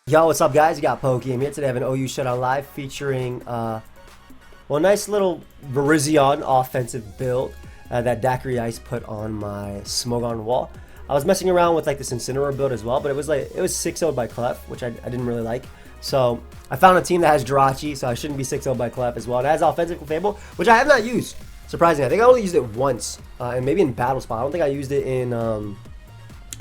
Yo, what's up guys? You got pokeaim here. Today I have an OU Showdown live featuring well, a nice little Virizion offensive build that Daiquiri Ice put on my Smogon wall. I was messing around with like this Incineroar build as well, but it was 6-0'd by Clef, which I didn't really like. So I found a team that has Jirachi, so I shouldn't be 6-0'd by Clef as well. It has offensive Clefable, which I have not used. Surprisingly, I think I only used it once, and maybe in Battle Spot. I don't think I used it in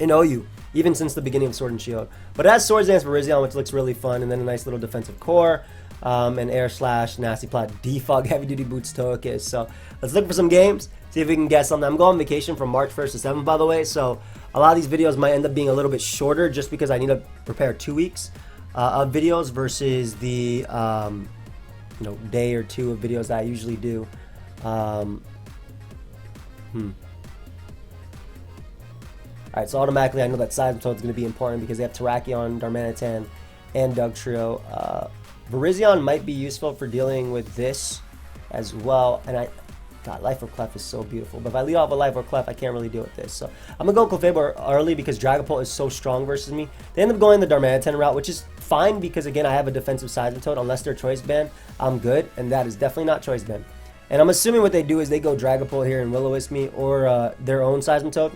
OU. Even since the beginning of Sword and Shield. But it has Swords Dance Virizion, which looks really fun, and then a nice little defensive core, and Air Slash, Nasty Plot, Defog, Heavy Duty Boots, Togekiss. So let's look for some games, see if we can get something. I'm going on vacation from March 1st to 7th, by the way, so a lot of these videos might end up being a little bit shorter just because I need to prepare 2 weeks of videos versus the day or two of videos that I usually do. Alright, so automatically I know that Seismitoad is going to be important because they have Terrakion, Darmanitan, and Dugtrio. Virizion might be useful for dealing with this as well. And God, Life or Clef is so beautiful. But if I lead off with Life or Clef, I can't really deal with this. So I'm going to go Clefable early because Dragapult is so strong versus me. They end up going the Darmanitan route, which is fine because, again, I have a defensive Seismitoad. Unless they're Choice Band, I'm good. And that is definitely not Choice Band. And I'm assuming what they do is they go Dragapult here and Will-O-Wisp me or their own Seismitoad,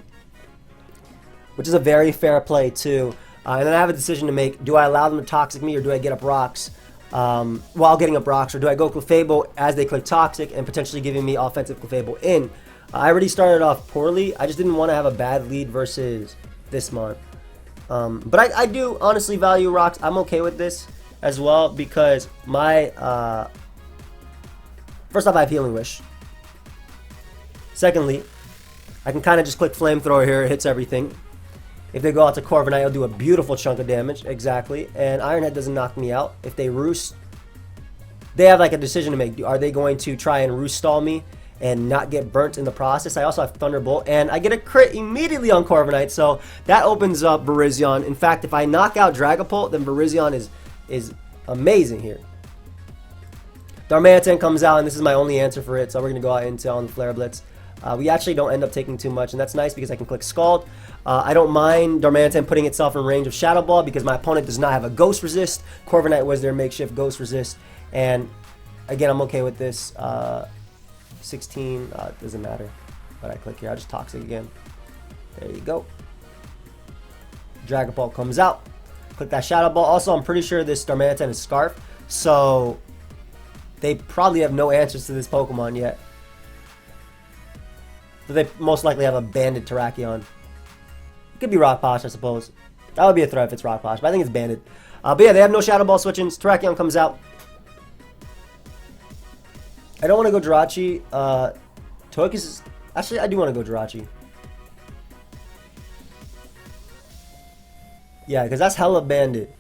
which is a very fair play too. And then I have a decision to make. Do I allow them to Toxic me or do I get up rocks while getting up rocks? Or do I go Clefable as they click Toxic and potentially giving me offensive Clefable in? I already started off poorly. I just didn't want to have a bad lead versus this mon. But I do honestly value rocks. I'm okay with this as well because my... first off, I have Healing Wish. Secondly, I can kind of just click Flamethrower here. It hits everything. If they go out to Corviknight, it'll do a beautiful chunk of damage. Exactly. And Ironhead doesn't knock me out. If they Roost, they have like a decision to make. Are they going to try and Roost stall me and not get burnt in the process? I also have Thunderbolt, and I get a crit immediately on Corviknight, so that opens up Virizion. In fact, if I knock out Dragapult, then Virizion is amazing here. Darmanitan comes out, and this is my only answer for it, so we're going to go out into on the Flare Blitz. We actually don't end up taking too much, and that's nice because I can click Scald. I don't mind Darmanitan putting itself in range of Shadow Ball because my opponent does not have a Ghost Resist. Corviknight was their makeshift Ghost Resist, and again, I'm okay with this. 16, doesn't matter, but I click here. I'll just Toxic again. There you go. Dragapult comes out. Click that Shadow Ball. Also, I'm pretty sure this Darmanitan is Scarf, so they probably have no answers to this Pokemon yet. So they most likely have a banded Terrakion. It could be Rock Posh, I suppose. That would be a threat if it's Rock Posh, but I think it's banded. But yeah, they have no Shadow Ball switch-ins. Terrakion comes out. I don't want to go Jirachi. Togekiss is... Actually, I do want to go Jirachi. Yeah, because that's hella banded.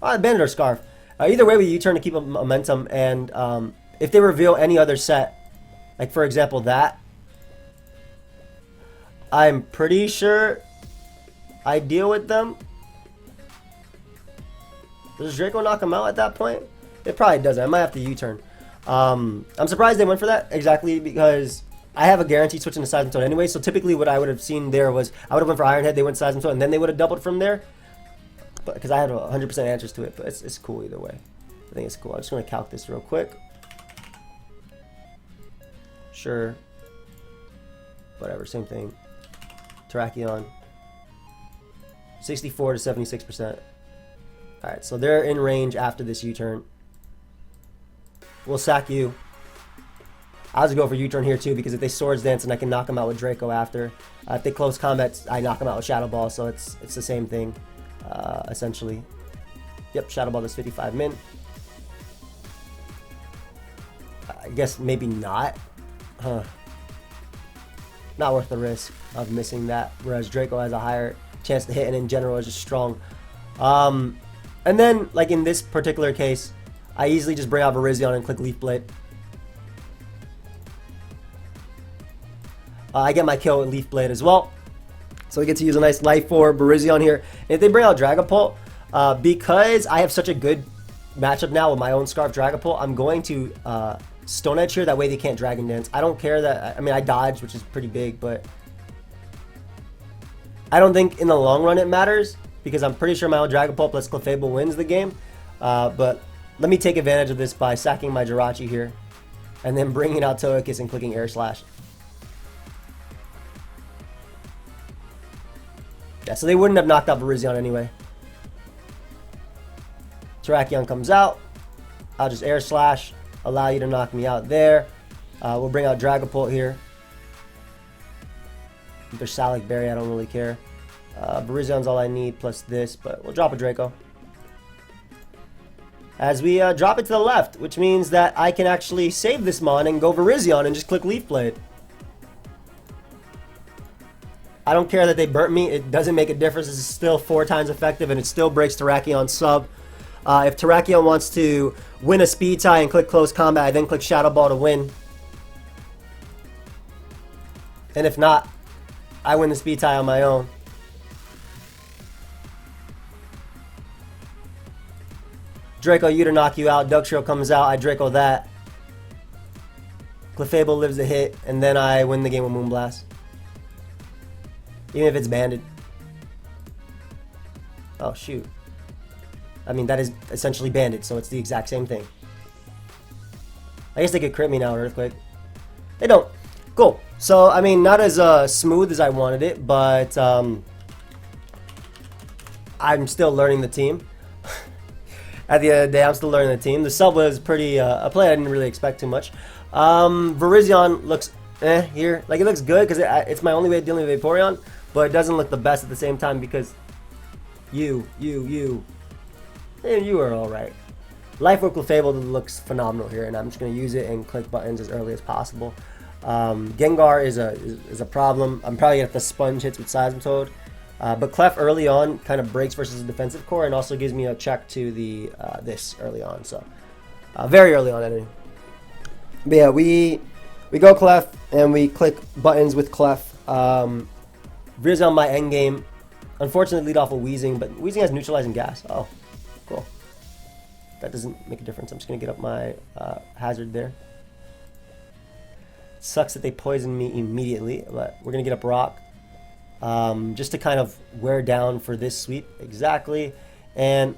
Banded or Scarf. Either way, we U-turn to keep a momentum, and if they reveal any other set, like for example that, I'm pretty sure I deal with them. Does Draco knock him out at that point? It probably doesn't. I might have to U-turn. I'm surprised they went for that exactly because I have a guaranteed switch into Seismitoad anyway. So typically what I would have seen there was I would have went for Ironhead, they went Seismitoad, and then they would have doubled from there. But because I had 100% answers to it, but it's cool either way. I think it's cool. I'm just going to calc this real quick. Sure. Whatever, same thing. Terrakion. 64 to 76%. Alright, so they're in range after this U-turn. We'll sack you. I'll just go for U-turn here too because if they Swords Dance and I can knock them out with Draco after. If they close combat, I knock them out with Shadow Ball, so it's the same thing, essentially. Yep, Shadow Ball does 55 min. I guess maybe not. Huh. Not worth the risk of missing that, whereas Draco has a higher chance to hit and in general is just strong. And then, like in this particular case, I easily just bring out Virizion and click Leaf Blade. I get my kill with Leaf Blade as well. So we get to use a nice Life for Virizion here. And if they bring out Dragapult, because I have such a good matchup now with my own Scarf Dragapult, I'm going to Stone Edge here. That way they can't Dragon Dance. I don't care that. I mean, I dodged, which is pretty big, but I don't think in the long run it matters because I'm pretty sure my own Dragapult plus Clefable wins the game. But let me take advantage of this by sacking my Jirachi here and then bringing out Togekiss and clicking Aegislash. Yeah, so they wouldn't have knocked out Virizion anyway. Terrakion comes out. I'll just Aegislash, allow you to knock me out there. We'll bring out Dragapult here. If there's Salic Berry, I don't really care. Virizion's all I need plus this, but we'll drop a Draco. As we drop it to the left, which means that I can actually save this Mon and go Virizion and just click Leaf Blade. I don't care that they burnt me. It doesn't make a difference. This is still 4 times effective, and it still breaks Terrakion's sub. If Terrakion wants to win a speed tie and click Close Combat, I then click Shadow Ball to win. And if not, I win the speed tie on my own. Draco you to knock you out. Dugtrio comes out. I Draco that. Clefable lives the hit, and then I win the game with Moonblast. Even if it's banded. Oh, shoot. I mean, that is essentially banded, so it's the exact same thing. I guess they could crit me now, Earthquake. They don't. Cool. So, I mean, not as smooth as I wanted it, but I'm still learning the team. At the end of the day, I'm still learning the team. The sub was pretty, a play I didn't really expect too much. Virizion looks here. Like, it looks good because it's my only way of dealing with Vaporeon, but it doesn't look the best at the same time because you are alright. Life Orb Clefable looks phenomenal here, and I'm just going to use it and click buttons as early as possible. Gengar is a problem. I'm probably going to have to sponge hits with Seismitoad. But Clef early on kind of breaks versus the defensive core and also gives me a check to the this early on. So very early on anyway. But yeah, we go Clef and we click buttons with Clef. Virizion my end game. Unfortunately lead off with Weezing, but Weezing has neutralizing gas. Oh, cool. That doesn't make a difference. I'm just gonna get up my hazard there. Sucks that they poisoned me immediately, but we're gonna get up Rock. Just to kind of wear down for this sweep. Exactly. And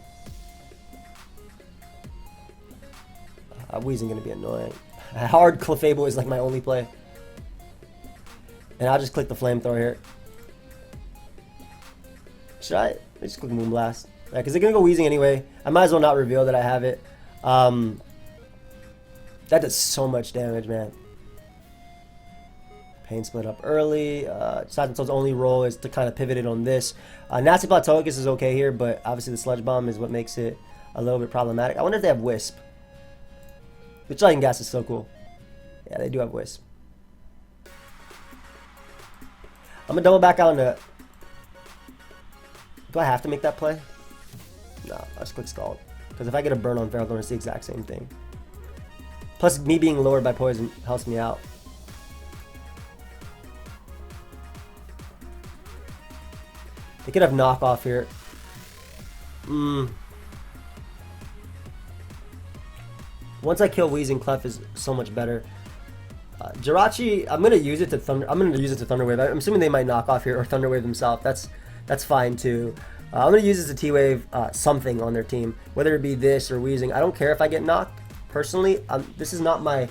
Weezing gonna be annoying. Hard Clefable is like my only play. And I'll just click the Flamethrower here. Should I just click Moonblast? Yeah, because they're gonna go Weezing anyway. I might as well not reveal that I have it. That does so much damage, man. Pain split up early. Seismitoad's only role is to kind of pivot it on this. Nasty Plot Togekiss is okay here, but obviously the Sludge Bomb is what makes it a little bit problematic. I wonder if they have Wisp. Which Lightning Gas is so cool. Yeah, they do have Wisp. I'm gonna double back out into. Do I have to make that play? No, I'll just click Scald. Because if I get a burn on Ferrothorn, it's the exact same thing. Plus, me being lowered by poison helps me out. They could have knockoff here. Once I kill Weezing, Clef is so much better. Jirachi, I'm gonna use it to Thunder Wave. I'm assuming they might knock off here or Thunder Wave themselves. That's fine too. I'm gonna use this to T-Wave something on their team, whether it be this or Weezing. I don't care if I get knocked. Personally, this is not I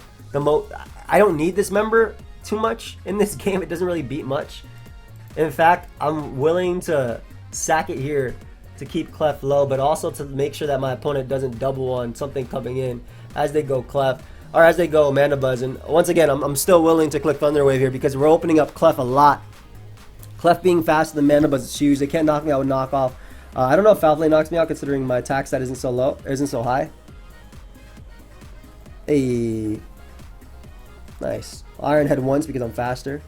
don't need this member too much in this game. It doesn't really beat much. In fact, I'm willing to sack it here to keep Clef low, but also to make sure that my opponent doesn't double on something coming in as they go Clef, or as they go Mandibuzz. And once again, I'm still willing to click Thunder Wave here because we're opening up Clef a lot. Clef being faster than Mandibuzz is huge. They can't knock me out with knockoff. I don't know if Foul Play knocks me out considering my attack stat isn't so high. Hey, nice. Iron Head once because I'm faster.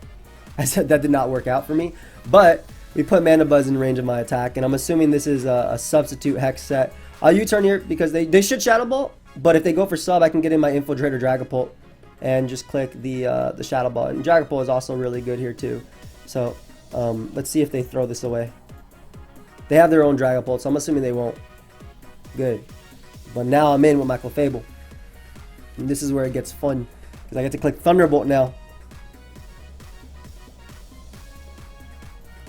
I said that did not work out for me, but we put Mandibuzz in range of my attack, and I'm assuming this is a substitute Hex set. I'll U-turn here because they should Shadow Ball, but if they go for sub, I can get in my Infiltrator Dragapult and just click the Shadow Ball. And Dragapult is also really good here too. So let's see if they throw this away. They have their own Dragapult, so I'm assuming they won't. Good. But now I'm in with my Clefable. And this is where it gets fun, because I get to click Thunderbolt now.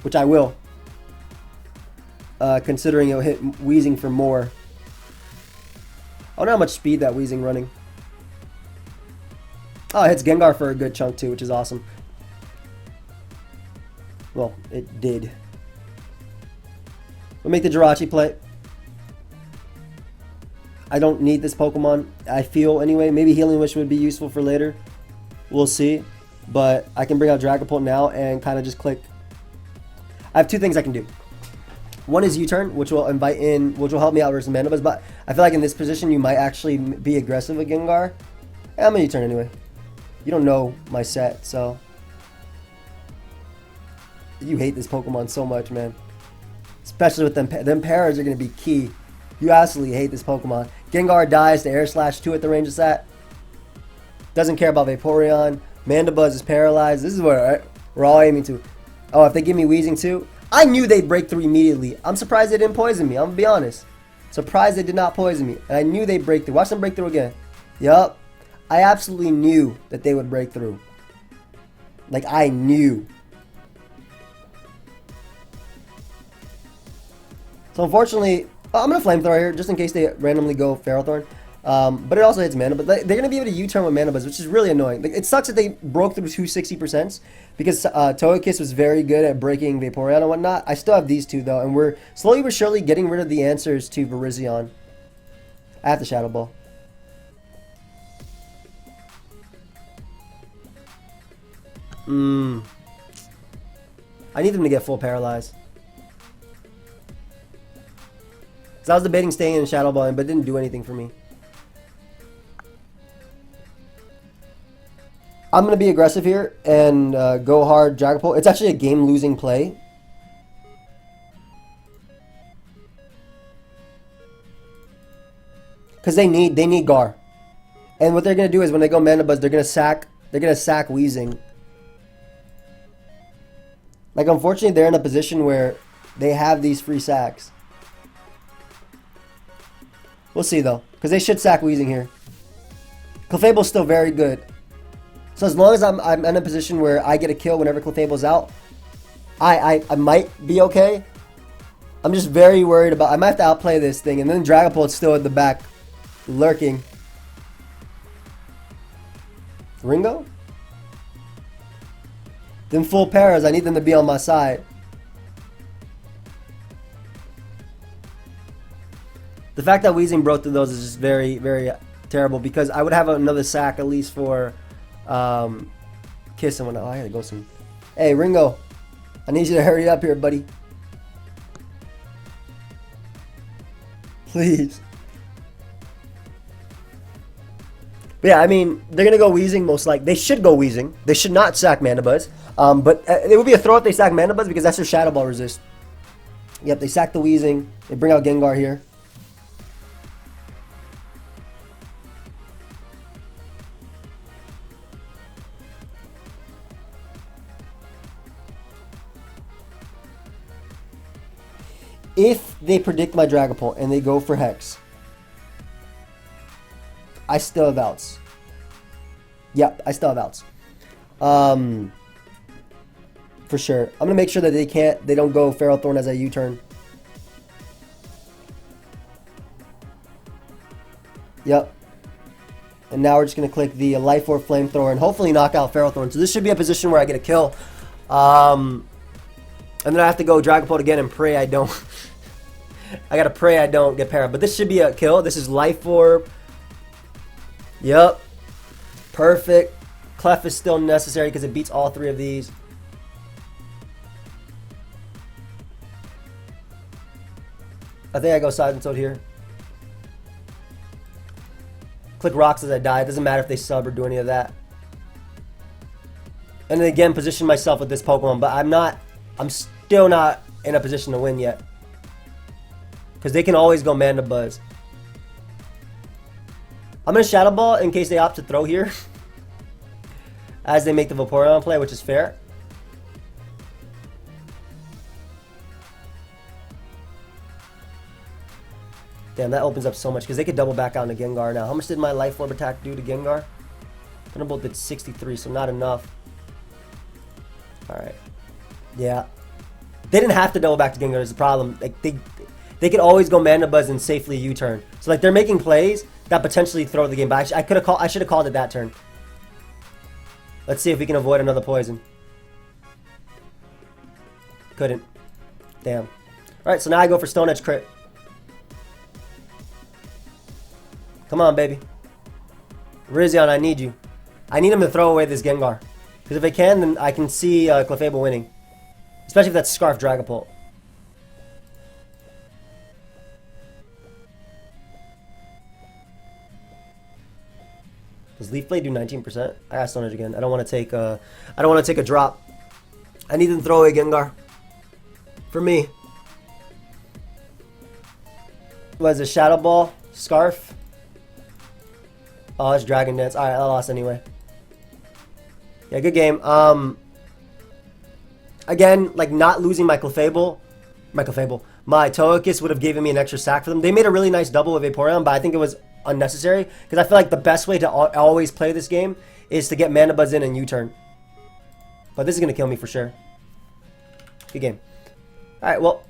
Which I will. Considering it'll hit Weezing for more. I wonder how much speed that Weezing running. Oh, it hits Gengar for a good chunk too, which is awesome. Well, it did. We'll make the Jirachi play. I don't need this Pokemon, I feel anyway. Maybe Healing Wish would be useful for later. We'll see. But I can bring out Dragapult now and kind of just click. I have two things I can do. One is U-turn, which will help me out versus Mandibuzz, but I feel like in this position you might actually be aggressive with Gengar. Yeah, I'm gonna U-turn anyway. You don't know my set, so. You hate this Pokemon so much, man. Especially with them. Them paras are gonna be key. You absolutely hate this Pokemon. Gengar dies to Air Slash 2 at the range of that. Doesn't care about Vaporeon. Mandibuzz is paralyzed. This is what we're all aiming to. Oh, if they give me Weezing too, I knew they'd break through immediately. I'm surprised they didn't poison me. I'm gonna be honest. Surprised they did not poison me. And I knew they'd break through. Watch them break through again. Yup. I absolutely knew that they would break through. Like, I knew. So unfortunately, I'm going to Flamethrower here just in case they randomly go Ferrothorn. But it also hits Mana. But they're going to be able to U-turn with Mandibuzz, which is really annoying. Like, it sucks that they broke through 260% because Togekiss was very good at breaking Vaporeon and whatnot. I still have these two though, and we're slowly but surely getting rid of the answers to Virizion. I have to Shadow Ball. I need them to get full paralyzed. So I was debating staying in Shadow Balling, but it didn't do anything for me. I'm going to be aggressive here and go hard Dragapult. It's actually a game-losing play. Because they need Gar. And what they're going to do is when they go Mandibuzz, they're going to sack Weezing. Like, unfortunately, they're in a position where they have these free sacks. We'll see, though. Because they should sack Weezing here. Clefable's still very good. So as long as I'm in a position where I get a kill whenever Clefable's out, I might be okay. I'm just very worried about... I might have to outplay this thing. And then Dragapult's still at the back, lurking. Ringoo? Them full paras, I need them to be on my side. The fact that Weezing broke through those is just very, very terrible because I would have another sack at least for Kiss and whatnot. Oh, I gotta go soon. Hey, Ringoo, I need you to hurry up here, buddy. Please. But yeah, I mean, they're going to go Weezing most likely. They should go Weezing. They should not sack Mandibuzz. But it would be a throw if they sack Mandibuzz because that's their Shadow Ball resist. Yep, they sack the Weezing. They bring out Gengar here. If they predict my Dragapult and they go for Hex, I still have outs. Yep, I still have outs. For sure. I'm gonna make sure that they don't go Ferrothorn as a U-turn. Yep. And now we're just gonna click the Life Orb Flamethrower and hopefully knock out Ferrothorn. So this should be a position where I get a kill. And then I have to go Dragapult again and pray I don't. I gotta pray I don't get para. But this should be a kill. This is Life Orb. Yep. Perfect. Clef is still necessary because it beats all three of these. I think I go Seismitoad here. Click rocks as I die. It doesn't matter if they sub or do any of that. And then again, position myself with this Pokemon. But I'm still not in a position to win yet. Because they can always go Mandibuzz. I'm going to Shadow Ball in case they opt to throw here. As they make the Vaporeon play, which is fair. Damn, that opens up so much because they could double back out into Gengar now. How much did my Life Orb attack do to Gengar? Thunderbolt did 63, so not enough. Alright. Yeah. They didn't have to double back to Gengar is the problem. Like they could always go Mandibuzz and safely U-turn. So like they're making plays that potentially throw the game back. I should have called it that turn. Let's see if we can avoid another poison. Couldn't. Damn. Alright, so now I go for Stone Edge crit. Come on, baby. Virizion, I need you. I need him to throw away this Gengar. Because if I can, then I can see Clefable winning. Especially if that's Scarf Dragapult. Does Leaf Blade do 19%? I got Stone Edge again. I don't want to take a drop. I need them to throw away Gengar. For me. What is it? Shadow Ball? Scarf? Oh, it's Dragon Dance. Alright, I lost anyway. Yeah, good game. Again, like not losing my Clefable. My Togekiss would have given me an extra sack for them. They made a really nice double with Vaporeon, but I think it was unnecessary. Because I feel like the best way to always play this game is to get Mandibuzz in and U-turn. But this is going to kill me for sure. Good game. Alright, well.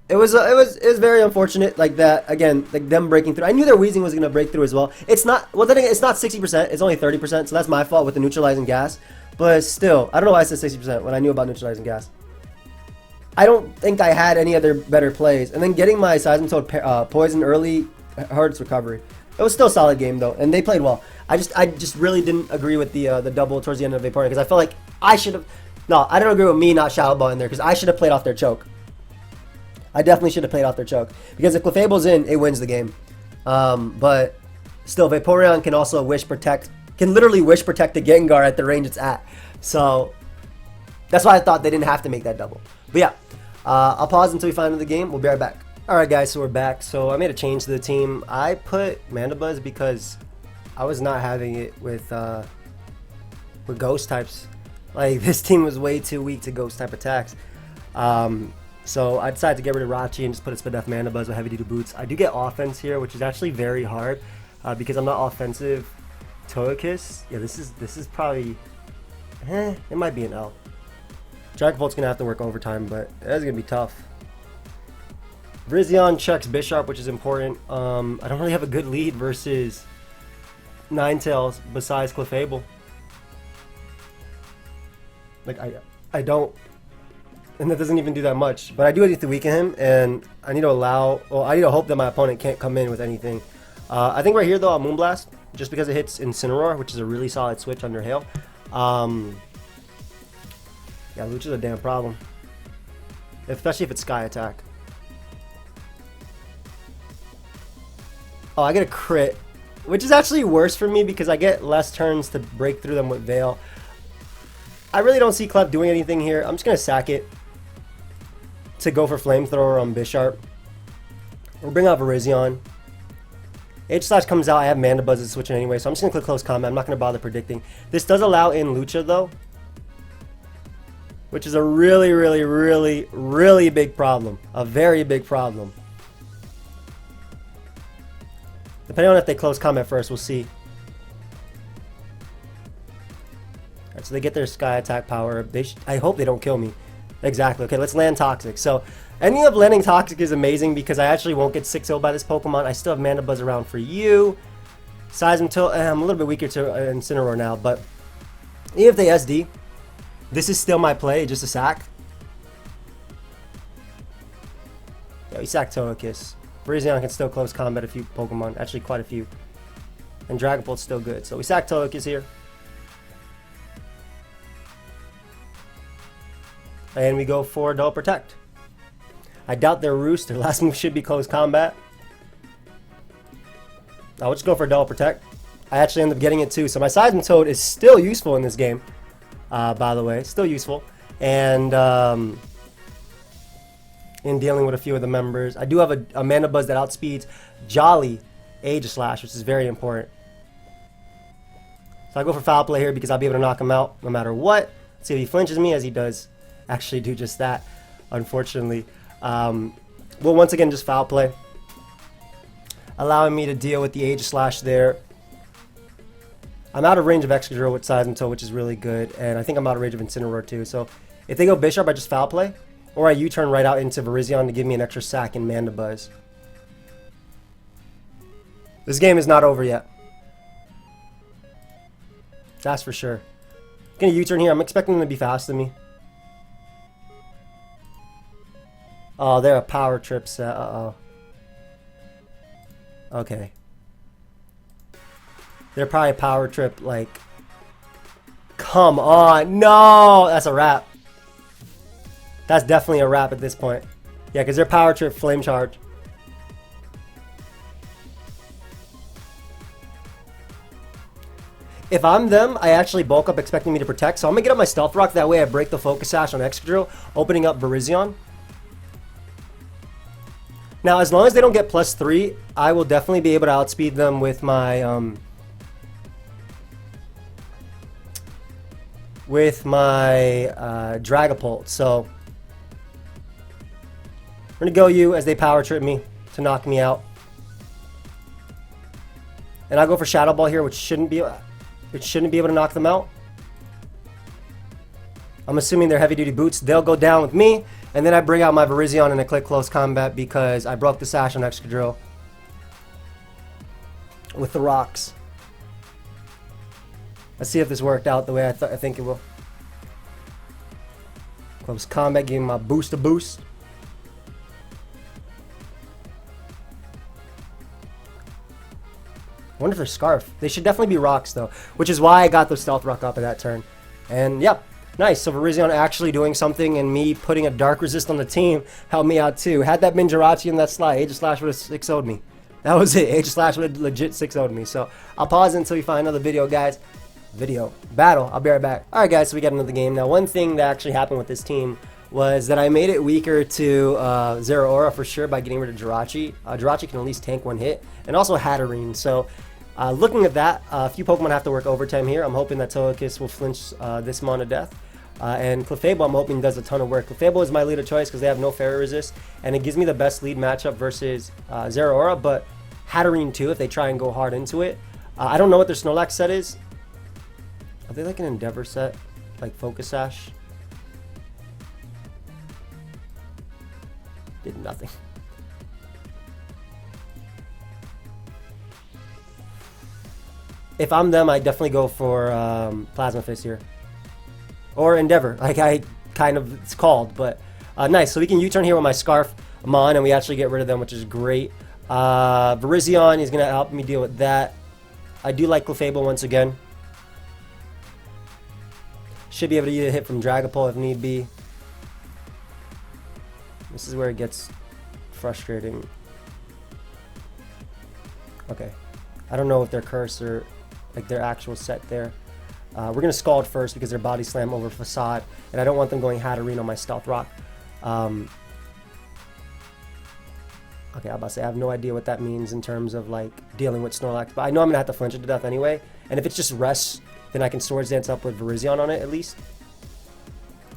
It was very unfortunate, like that, again, like them breaking through. I knew their Weezing was going to break through as well. It's not, well then again, it's not 60%, it's only 30%, so that's my fault with the neutralizing gas. But still, I don't know why I said 60% when I knew about neutralizing gas. I don't think I had any other better plays. And then getting my Seismitoad poison early hurts recovery. It was still a solid game though, and they played well. I just really didn't agree with the double towards the end of Vaporeon, because I felt like I should have, no, I don't agree with me not Shadow Ball in there, because I should have played off their choke. I definitely should have played off their choke. Because if Clefable's in, it wins the game. But still, Vaporeon can also Wish Protect. Can literally Wish Protect the Gengar at the range it's at. So, that's why I thought they didn't have to make that double. But yeah, I'll pause until we find the game. We'll be right back. Alright guys, so we're back. So I made a change to the team. I put Mandibuzz because I was not having it with Ghost types. Like, this team was way too weak to Ghost type attacks. So I decided to get rid of Rachi and just put a Spadef Mandibuzz with heavy duty boots. I do get offense here, which is actually very hard because I'm not offensive. Togekiss, yeah, this is probably, it might be an L. Dragapult's gonna have to work overtime, but that's gonna be tough. Virizion checks Bisharp, which is important. I don't really have a good lead versus Ninetales besides Clefable. Like I don't. And that doesn't even do that much. But I do need to weaken him, and I need to I need to hope that my opponent can't come in with anything. I think right here, though, I'll Moonblast, just because it hits Incineroar, which is a really solid switch under Hail. Yeah, Lucha's a damn problem. Especially if it's Sky Attack. Oh, I get a crit, which is actually worse for me because I get less turns to break through them with Veil. I really don't see Clef doing anything here. I'm just going to sack it to go for Flamethrower on Bisharp. We'll bring out Virizion. Aegislash comes out. I have Mandibuzz switching anyway, so I'm just going to click Close Combat. I'm not going to bother predicting. This does allow in Lucha, though, which is a really, really, really, really big problem. A very big problem. Depending on if they Close Combat first, we'll see. Alright, so they get their Sky Attack power. I hope they don't kill me. Exactly. Okay, let's land Toxic. So, ending up landing Toxic is amazing because I actually won't get 6-0 by this Pokemon. I still have Mandibuzz around for you. Seismitoad, I'm a little bit weaker to Incineroar now, but even if they SD, this is still my play, just a sack. Yeah, we sack Togekiss. Virizion can still Close Combat a few Pokemon, actually quite a few. And Dragapult's still good, so we sack Togekiss here. And we go for Double Protect. I doubt their Roost. Their last move should be Close Combat. I'll just go for Double Protect. I actually end up getting it too. So my Seismitoad is still useful in this game. By the way, still useful. And in dealing with a few of the members. I do have a Mandibuzz that outspeeds Jolly Aegislash, which is very important. So I go for Foul Play here because I'll be able to knock him out no matter what. Let's see if he flinches me, as he does actually do just that, unfortunately. We'll once again just Foul Play. allowing me to deal with the Aegislash there. I'm out of range of Excadrill with Seismitoad, which is really good, and I think I'm out of range of Incineroar too. So if they go Bisharp, I just Foul Play, or I U-turn right out into Virizion to give me an extra sack in Mandibuzz. This game is not over yet. That's for sure. Gonna U-turn here. I'm expecting them to be faster than me. Oh, they're a power trip set. Uh-oh. Okay. They're probably a power trip, like... Come on. No! That's a wrap. That's definitely a wrap at this point. Yeah, because they're power trip flame charge. If I'm them, I actually bulk up expecting me to protect. So I'm going to get up my Stealth Rock. That way I break the Focus Sash on Excadrill, opening up Virizion. Now, as long as they don't get +3, I will definitely be able to outspeed them with my Dragapult. So I'm going to go you as they power trip me to knock me out. And I'll go for Shadow Ball here, which shouldn't be able to knock them out. I'm assuming they're heavy duty boots. They'll go down with me, and then I bring out my Virizion in a quick close combat because I broke the Sash on Excadrill with the rocks. Let's see if this worked out the way I think it will. Close combat, giving my boost a boost. I wonder if they're Scarf. They should definitely be rocks though, which is why I got the Stealth Rock up at that turn. And yep, nice. So Virizion actually doing something, and me putting a Dark Resist on the team helped me out too. Had that been Jirachi in that slide, Aegislash would have 6-0'd me. That was it. Aegislash would have legit 6-0'd me. So I'll pause until we find another video, guys. Battle. I'll be right back. Alright guys, so we got another game. Now one thing that actually happened with this team was that I made it weaker to Zeraora for sure by getting rid of Jirachi. Jirachi can at least tank one hit, and also Hatterene. So looking at that, a few Pokemon have to work overtime here. I'm hoping that Togekiss will flinch this Mon to death. And Clefable, I'm hoping does a ton of work. Clefable is my lead of choice because they have no Fairy Resist, and it gives me the best lead matchup versus Zeraora, but Hatterene too if they try and go hard into it. I don't know what their Snorlax set is. Are they like an Endeavor set? Like Focus Sash? Did nothing. If I'm them, I definitely go for Plasma Fist here. Or Endeavor, like I kind of, it's called, but nice. So we can U-turn here with my Scarf Mon, and we actually get rid of them, which is great. Virizion is going to help me deal with that. I do like Clefable once again. Should be able to get a hit from Dragapult if need be. This is where it gets frustrating. Okay. I don't know if they're curse or like their actual set there. We're going to Scald first because they're Body Slam over Facade, and I don't want them going Hatterene on my Stealth Rock. Okay, I'm about to say, I have no idea what that means in terms of like dealing with Snorlax, but I know I'm going to have to flinch it to death anyway, and if it's just Rest, then I can Swords Dance up with Virizion on it at least.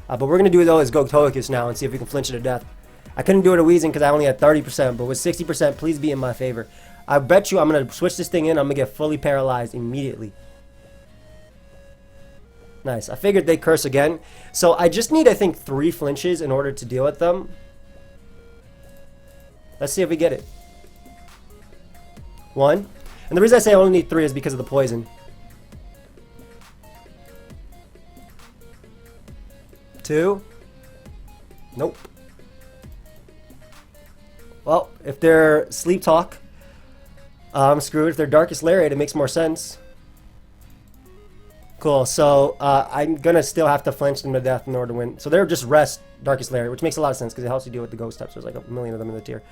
But we're going to do though is go Togekiss now and see if we can flinch it to death. I couldn't do it a Weezing because I only had 30%, but with 60%, please be in my favor. I bet you I'm going to switch this thing in, I'm going to get fully paralyzed immediately. Nice. I figured they'd curse again. So I just need, I think, 3 flinches in order to deal with them. Let's see if we get it. 1. And the reason I say I only need 3 is because of the poison. 2. Nope. Well, if they're Sleep Talk, I'm screwed. If they're Darkest Lariat, it makes more sense. Cool, so I'm going to still have to flinch them to death in order to win. So they're just Rest, Darkest Lariat, which makes a lot of sense because it helps you deal with the Ghost types. There's like a million of them in the tier.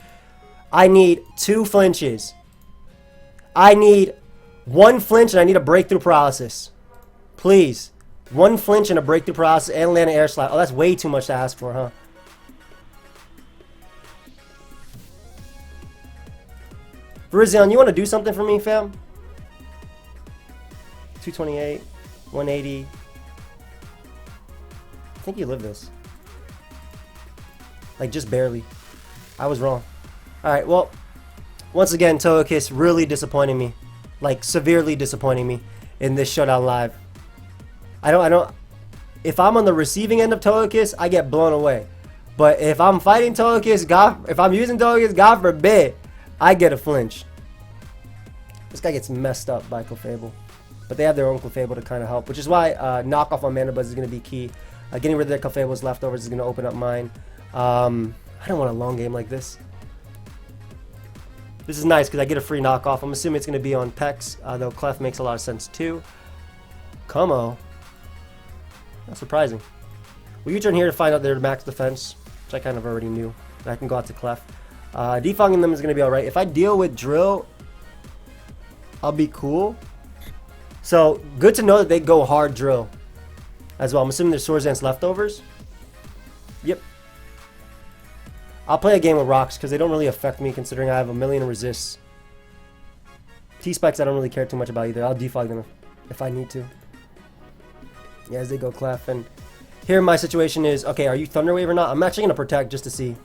I need 2 flinches. I need 1 flinch and I need a Breakthrough Paralysis. Please. 1 flinch and a Breakthrough Paralysis and land an Air Slash. Oh, that's way too much to ask for, huh? Virizion, you want to do something for me, fam? 228, 180. I think you live this. Like, just barely. I was wrong. Alright, well, Once again, Togekiss really disappointing me. Like, severely disappointing me in this Showdown Live. I don't... If I'm on the receiving end of Togekiss, I get blown away. But if I'm fighting Togekiss, if I'm using Togekiss, God forbid, I get a flinch. This guy gets messed up by Clefable. But they have their own Clefable to kind of help, which is why knockoff on Mandibuzz is going to be key. Getting rid of their Clefable's leftovers is going to open up mine. I don't want a long game like this. This is nice because I get a free knockoff. I'm assuming it's going to be on Pex, though Clef makes a lot of sense too. Como. Not surprising. We U-turn here to find out their max defense, which I kind of already knew. And I can go out to Clef. Defogging them is going to be alright. If I deal with Drill, I'll be cool. So, good to know that they go hard Drill as well. I'm assuming there's Swords Dance leftovers. Yep. I'll play a game with rocks because they don't really affect me considering I have a million resists. T-Spikes I don't really care too much about either. I'll defog them if I need to. Yeah, as they go Clef. And here my situation is, okay, are you Thunder Wave or not? I'm actually going to protect just to see.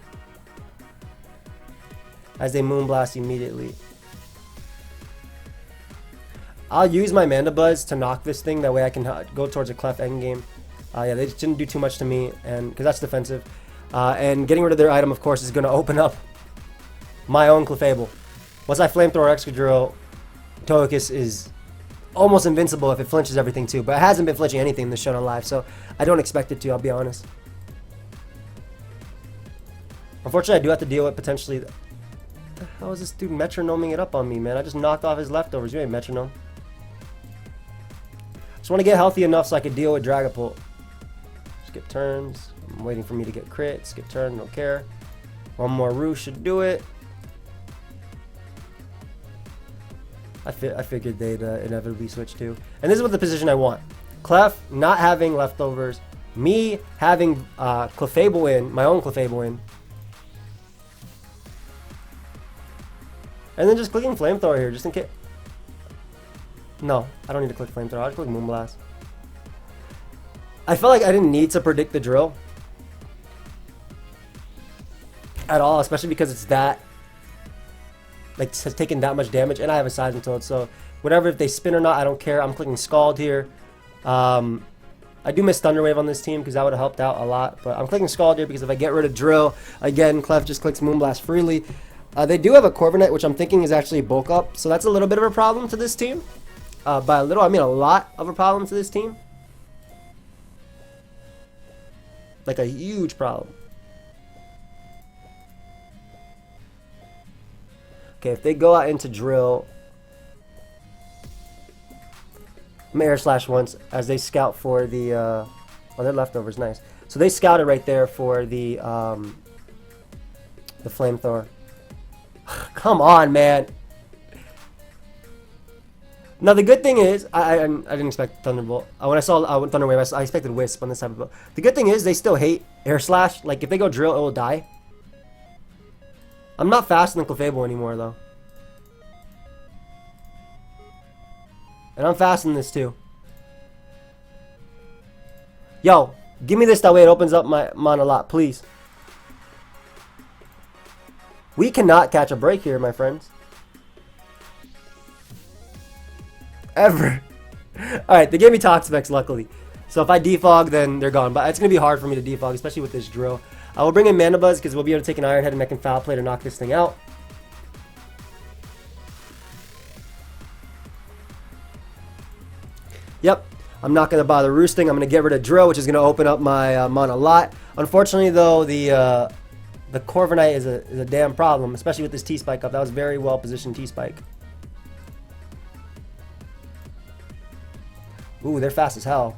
As they Moonblast immediately. I'll use my Mandibuzz to knock this thing. That way I can go towards a Clef endgame. Yeah, they didn't do too much to me, and because that's defensive. And getting rid of their item, of course, is going to open up my own Clefable. Once I Flamethrower Excadrill, Togekiss is almost invincible if it flinches everything too. But it hasn't been flinching anything in this Showdown Live, so I don't expect it to, I'll be honest. Unfortunately, I do have to deal with potentially... How is this dude metronoming it up on me, man? I just knocked off his leftovers. You ain't metronome. Just want to get healthy enough so I can deal with Dragapult. Skip turns. I'm waiting for me to get crit. Skip turn, don't care. One more Roost should do it. I figured they'd inevitably switch too. And this is what the position I want. Clef not having leftovers. Me having Clefable in, my own Clefable in. And then just clicking Flamethrower here, just in case. No, I don't need to click Flamethrower. I'll just click Moonblast. I felt like I didn't need to predict the drill at all, especially because it's that, like, has taken that much damage, and I have a Seismitoad, so whatever, if they spin or not, I don't care. I'm clicking Scald here. I do miss Thunder Wave on this team because that would have helped out a lot, but I'm clicking Scald here because if I get rid of Drill, again, Clef just clicks Moonblast freely. They do have a Corviknight, which I'm thinking is actually bulk up, so that's a little bit of a problem to this team. By a little, I mean a lot of a problem to this team. Like a huge problem. Okay, if they go out into Drill, I'm Aegislash once as they scout for the, oh, their leftovers, nice. So they scouted right there for the Flamethrower. Come on, man. Now the good thing is, I didn't expect Thunderbolt. When I saw Thunder Wave, I expected Wisp on this type of boat. The good thing is they still hate Aegislash. Like if they go Drill, it will die. I'm not faster than Clefable anymore though. And I'm fast in this too. Yo, give me this that way it opens up my mana a lot, please. We cannot catch a break here, my friends. Ever. Alright, they gave me Toxapex, luckily. So if I defog, then they're gone. But it's going to be hard for me to defog, especially with this Drill. I will bring in Mandibuzz because we'll be able to take an Iron Head and Mech and Foul Play to knock this thing out. Yep. I'm not going to bother roosting. I'm going to get rid of Drill, which is going to open up my mana a lot. Unfortunately, though, the Corviknight is a damn problem, especially with this T-Spike up. That was very well positioned T-Spike. Ooh, they're fast as hell.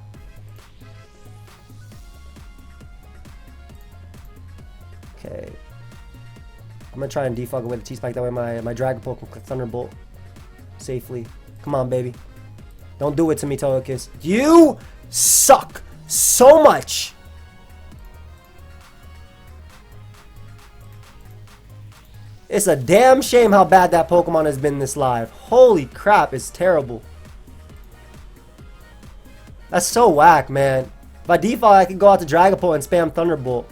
Okay. I'm going to try and defog away the T-Spike. That way my Dragapult can click Thunderbolt safely. Come on, baby. Don't do it to me, Togekiss. You suck so much. It's a damn shame how bad that Pokemon has been this live. Holy crap, it's terrible. That's so whack, man. If I default, I could go out to Dragapult and spam Thunderbolt.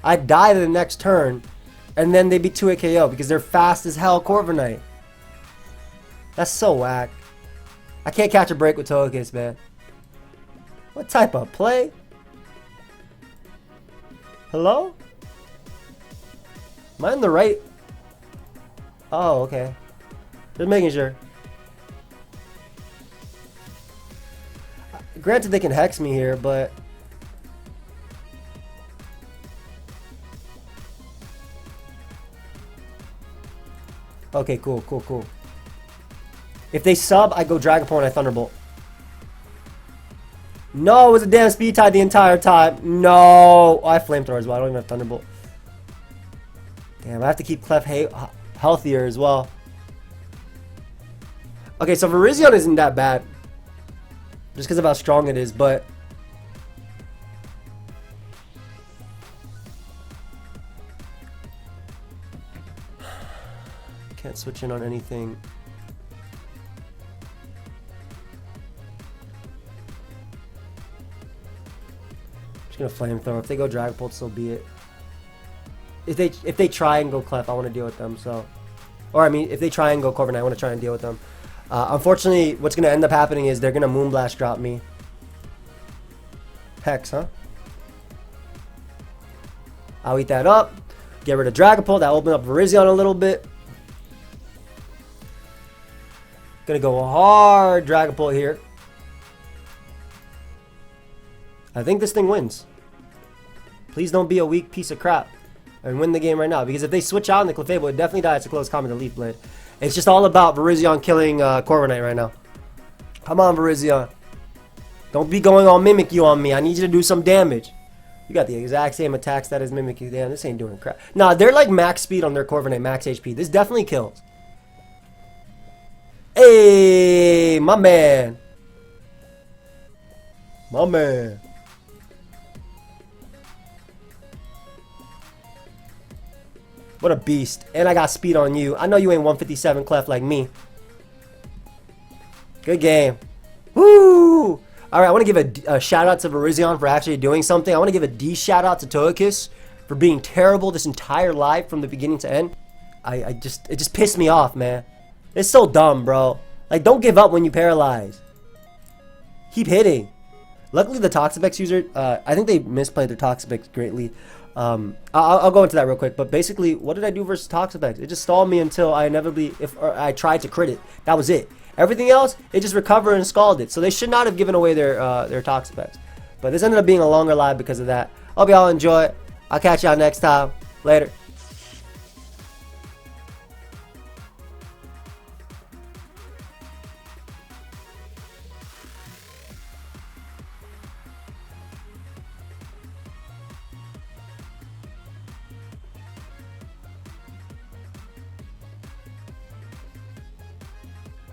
I'd die to the next turn. and then they be 2-hit KO because they're fast as hell Corviknight. That's so whack. I can't catch a break with Togekiss, man. What type of play? Hello? Am I in the right? Oh, okay. Just making sure. Granted, they can hex me here, but... Okay, cool, cool, cool. If they sub, I go Dragapult and I Thunderbolt. No, it was a damn speed tie the entire time. No. Oh, I have Flamethrower as well. I don't even have Thunderbolt. Damn, I have to keep Clef healthier as well. Okay, so Virizion isn't that bad. Just because of how strong it is, but... Can't switch in on anything. Just gonna Flamethrower. If they go Dragapult, so be it. If they try and go Clef, I want to deal with them. So, or I mean, if they try and go Corviknight, I want to try and deal with them. Unfortunately, what's gonna end up happening is they're gonna Moonblast drop me. Hex, huh? I'll eat that up. Get rid of Dragapult. That open up Virizion a little bit. Gonna go hard Dragapult here. I think this thing wins. Please don't be a weak piece of crap and win the game right now. Because if they switch out in the Clefable, it definitely dies to close combat to Leaf Blade. It's just all about Virizion killing Corviknight right now. Come on, Virizion. Don't be going all Mimikyu on me. I need you to do some damage. You got the exact same attack stat as Mimikyu. Damn, this ain't doing crap. Nah, they're like max speed on their Corviknight, max HP. This definitely kills. Hey, my man. My man. What a beast. And I got speed on you. I know you ain't 157 Clef like me. Good game. Woo! Alright, I want to give a shout out to Virizion for actually doing something. I want to give a D shout out to Togekiss for being terrible this entire live from the beginning to end. It just pissed me off, man. It's so dumb, bro. Like, don't give up when you paralyze. Keep hitting. Luckily, the Toxapex user, I think they misplayed their Toxapex greatly. I'll go into that real quick. But basically, what did I do versus Toxapex? It just stalled me until I inevitably, I tried to crit it. That was it. Everything else, it just recovered and scalded. So they should not have given away their Toxapex. But this ended up being a longer live because of that. Hope y'all enjoy it. I'll catch y'all next time. Later.